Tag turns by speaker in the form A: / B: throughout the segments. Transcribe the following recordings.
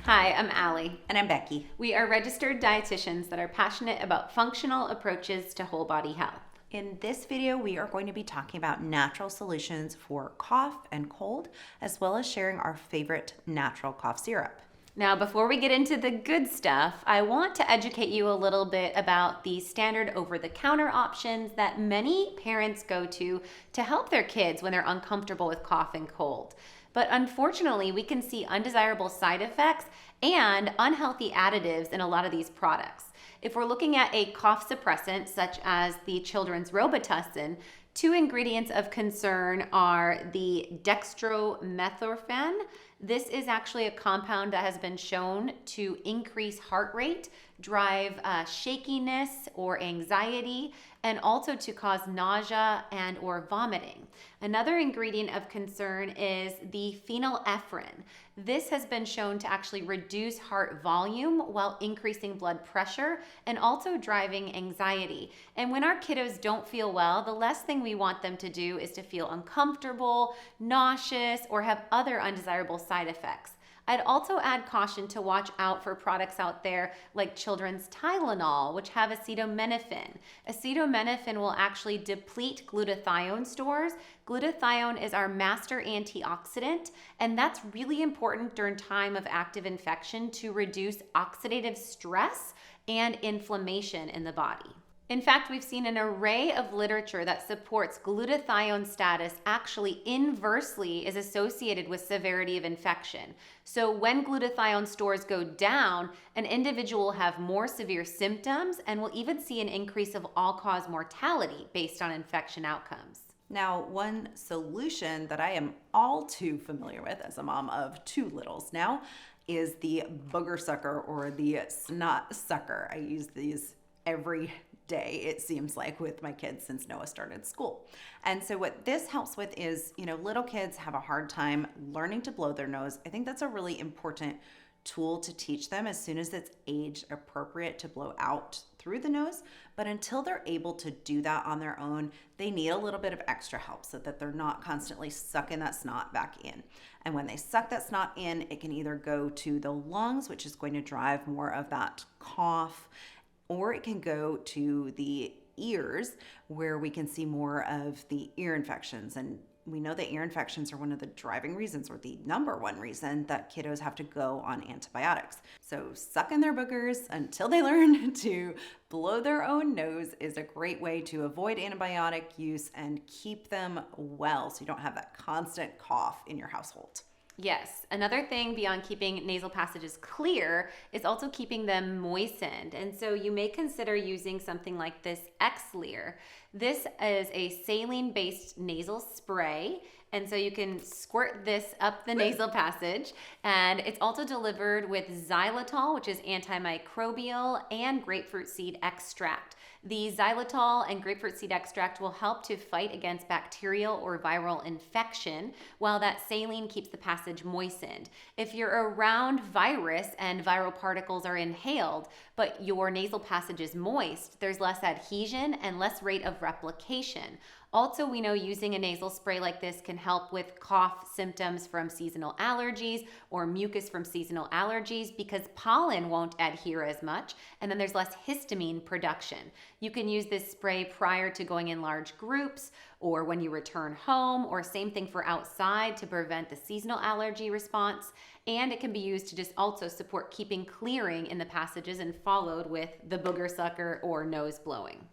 A: Hi, I'm Allie.
B: And I'm Becky.
A: We are registered dietitians that are passionate about functional approaches to whole body health.
B: In this video, we are going to be talking about natural solutions for cough and cold, as well as sharing our favorite natural cough syrup.
A: Now, before we get into the good stuff, I want to educate you a little bit about the standard over-the-counter options that many parents go to help their kids when they're uncomfortable with cough and cold. But unfortunately, we can see undesirable side effects and unhealthy additives in a lot of these products. If we're looking at a cough suppressant, such as the children's Robitussin, two ingredients of concern are the dextromethorphan. This is actually a compound that has been shown to increase heart rate, drive shakiness or anxiety, and also to cause nausea and or vomiting. Another ingredient of concern is the phenylephrine. This has been shown to actually reduce heart volume while increasing blood pressure and also driving anxiety. And when our kiddos don't feel well, the last thing we want them to do is to feel uncomfortable, nauseous, or have other undesirable side effects. I'd also add caution to watch out for products out there like children's Tylenol, which have acetaminophen. Acetaminophen will actually deplete glutathione stores. Glutathione is our master antioxidant, and that's really important during time of active infection to reduce oxidative stress and inflammation in the body. In fact, we've seen an array of literature that supports glutathione status actually inversely is associated with severity of infection. So when glutathione stores go down, an individual will have more severe symptoms and will even see an increase of all-cause mortality based on infection outcomes.
B: Now, one solution that I am all too familiar with as a mom of two littles now is the booger sucker or the snot sucker. I use these every day, it seems like, with my kids since Noah started school. And so what this helps with is, little kids have a hard time learning to blow their nose. I think that's a really important tool to teach them as soon as it's age appropriate to blow out through the nose. But until they're able to do that on their own, they need a little bit of extra help so that they're not constantly sucking that snot back in. And when they suck that snot in, it can either go to the lungs, which is going to drive more of that cough, or it can go to the ears where we can see more of the ear infections. And we know that ear infections are one of the driving reasons, or the number one reason, that kiddos have to go on antibiotics. So sucking their boogers until they learn to blow their own nose is a great way to avoid antibiotic use and keep them well so you don't have that constant cough in your household.
A: Yes. Another thing beyond keeping nasal passages clear is also keeping them moistened. And so you may consider using something like this Xlear. This is a saline-based nasal spray. And so you can squirt this up the nasal passage. And it's also delivered with xylitol, which is antimicrobial, and grapefruit seed extract. The xylitol and grapefruit seed extract will help to fight against bacterial or viral infection, while that saline keeps the passage moistened. If you're around virus and viral particles are inhaled, but your nasal passage is moist, there's less adhesion and less rate of replication. Also, we know using a nasal spray like this can help with cough symptoms from seasonal allergies or mucus from seasonal allergies because pollen won't adhere as much, and then there's less histamine production. You can use this spray prior to going in large groups or when you return home, or same thing for outside to prevent the seasonal allergy response. And it can be used to just also support keeping clearing in the passages and followed with the booger sucker or nose blowing.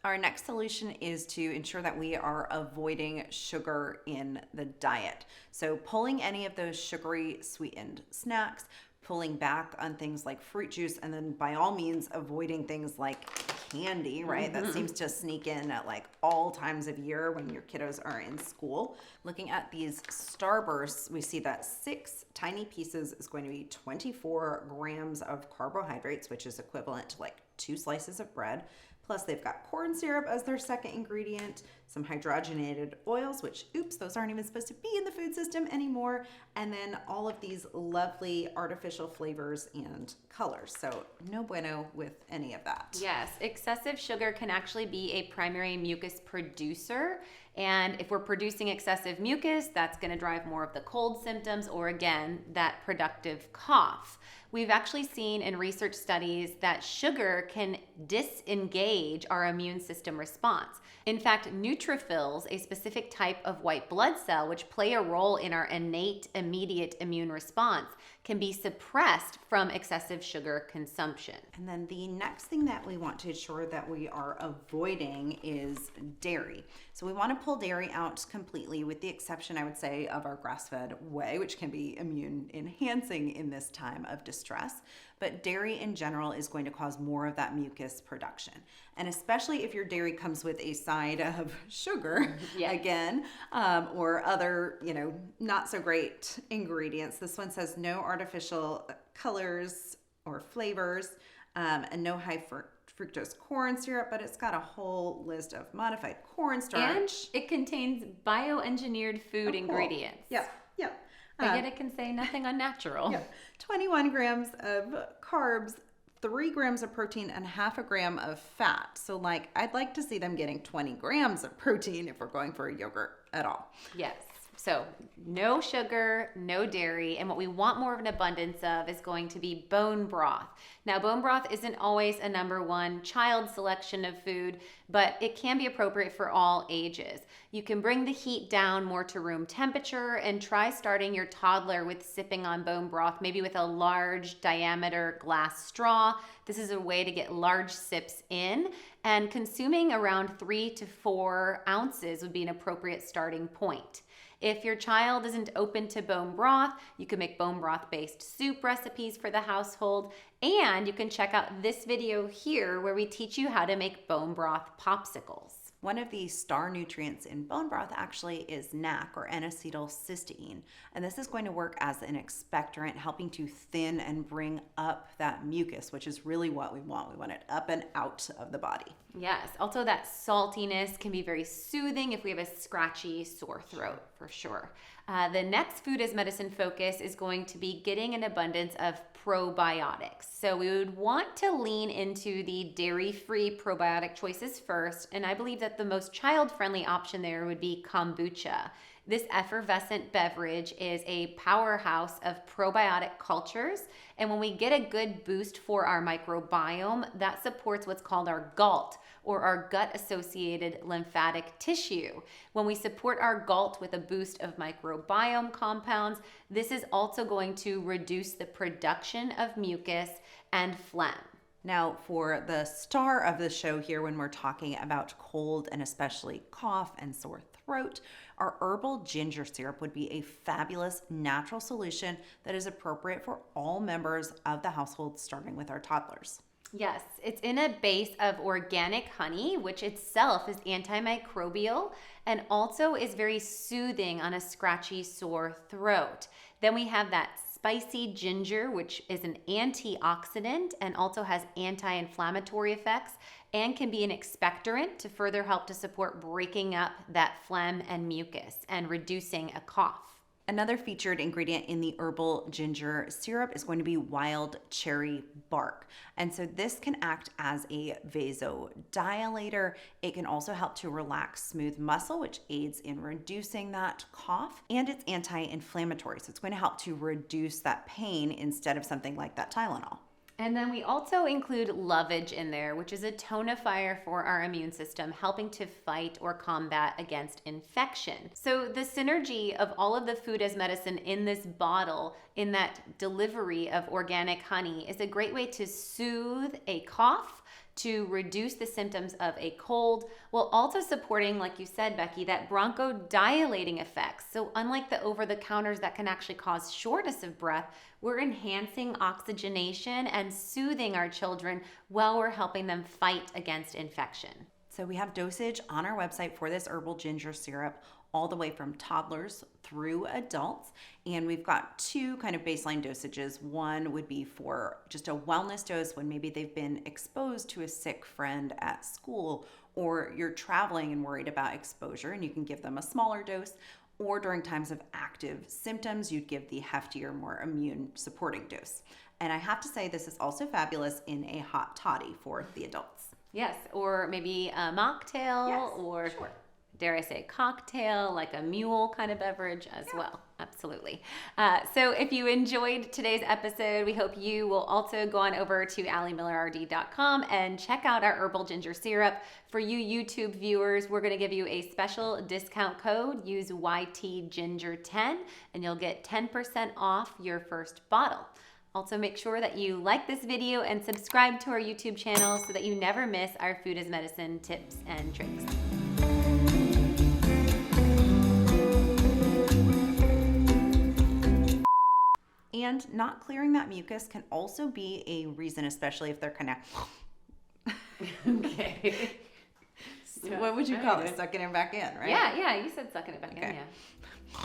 B: Our next solution is to ensure that we are avoiding sugar in the diet. So pulling any of those sugary sweetened snacks, pulling back on things like fruit juice, and then by all means avoiding things like candy, right? That seems to sneak in at like all times of year when your kiddos are in school. Looking at these Starbursts, we see that 6 tiny pieces is going to be 24 grams of carbohydrates, which is equivalent to like 2 slices of bread. Plus they've got corn syrup as their second ingredient, some hydrogenated oils, which, oops, those aren't even supposed to be in the food system anymore, and then all of these lovely artificial flavors and colors. So no bueno with any of that.
A: Yes, excessive sugar can actually be a primary mucus producer. And if we're producing excessive mucus, that's going to drive more of the cold symptoms or, again, that productive cough. We've actually seen in research studies that sugar can disengage our immune system response. In fact, neutrophils, a specific type of white blood cell which play a role in our innate immediate immune response, can be suppressed from excessive sugar consumption.
B: And then the next thing that we want to ensure that we are avoiding is dairy. So we want to pull dairy out completely, with the exception, I would say, of our grass-fed whey, which can be immune enhancing in this time of distress. But dairy in general is going to cause more of that mucus production. And especially if your dairy comes with a side of sugar, again, or other, not so great ingredients. This one says no artificial colors or flavors, and no high fructose corn syrup, but it's got a whole list of modified cornstarch.
A: And it contains bioengineered food ingredients.
B: Yep.
A: But yet it can say nothing unnatural.
B: 21 grams of carbs, 3 grams of protein, and half a gram of fat. So I'd like to see them getting 20 grams of protein if we're going for a yogurt at all.
A: Yes. So no sugar, no dairy, and what we want more of an abundance of is going to be bone broth. Now, bone broth isn't always a number one child selection of food, but it can be appropriate for all ages. You can bring the heat down more to room temperature and try starting your toddler with sipping on bone broth, maybe with a large diameter glass straw. This is a way to get large sips in, and consuming around 3 to 4 ounces would be an appropriate starting point. If your child isn't open to bone broth, you can make bone broth based soup recipes for the household, and you can check out this video here where we teach you how to make bone broth popsicles.
B: One of the star nutrients in bone broth actually is NAC, or N-acetylcysteine, and this is going to work as an expectorant, helping to thin and bring up that mucus, which is really what we want. We want it up and out of the body.
A: Yes, also that saltiness can be very soothing if we have a scratchy, sore throat, for sure. The next food as medicine focus is going to be getting an abundance of probiotics. So we would want to lean into the dairy-free probiotic choices first, and I believe that the most child-friendly option there would be kombucha. This effervescent beverage is a powerhouse of probiotic cultures, and when we get a good boost for our microbiome, that supports what's called our GALT, or our gut-associated lymphatic tissue. When we support our GALT with a boost of microbiome compounds, this is also going to reduce the production of mucus and phlegm.
B: Now, for the star of the show here, when we're talking about cold and especially cough and sore throat, our herbal ginger syrup would be a fabulous natural solution that is appropriate for all members of the household, starting with our toddlers.
A: Yes, it's in a base of organic honey, which itself is antimicrobial and also is very soothing on a scratchy, sore throat. Then we have that spicy ginger, which is an antioxidant and also has anti-inflammatory effects and can be an expectorant to further help to support breaking up that phlegm and mucus and reducing a cough.
B: Another featured ingredient in the herbal ginger syrup is going to be wild cherry bark. And so this can act as a vasodilator. It can also help to relax smooth muscle, which aids in reducing that cough. And it's anti-inflammatory, so it's going to help to reduce that pain instead of something like that Tylenol.
A: And then we also include lovage in there, which is a tonifier for our immune system, helping to fight or combat against infection. So the synergy of all of the food as medicine in this bottle, in that delivery of organic honey, is a great way to soothe a cough, to reduce the symptoms of a cold, while also supporting, like you said, Becky, that bronchodilating effects. So unlike the over-the-counters that can actually cause shortness of breath, we're enhancing oxygenation and soothing our children while we're helping them fight against infection.
B: So we have dosage on our website for this herbal ginger syrup, all the way from toddlers through adults. And we've got 2 kind of baseline dosages. One would be for just a wellness dose when maybe they've been exposed to a sick friend at school, or you're traveling and worried about exposure and you can give them a smaller dose, or during times of active symptoms, you'd give the heftier, more immune supporting dose. And I have to say, this is also fabulous in a hot toddy for the adults.
A: Yes, or maybe a mocktail,
B: Yes,
A: or
B: sure.
A: dare I say cocktail, like a mule kind of beverage as well. Absolutely. So if you enjoyed today's episode, we hope you will also go on over to AllieMillerRD.com and check out our herbal ginger syrup. For you YouTube viewers, we're going to give you a special discount code. Use YTGinger10 and you'll get 10% off your first bottle. Also, make sure that you like this video and subscribe to our YouTube channel so that you never miss our food as medicine tips and tricks.
B: And not clearing that mucus can also be a reason, especially if they're connected.
A: Okay.
B: What would you call it? Sucking it back in, right?
A: Yeah, you said sucking it back in,
B: Okay.
A: yeah.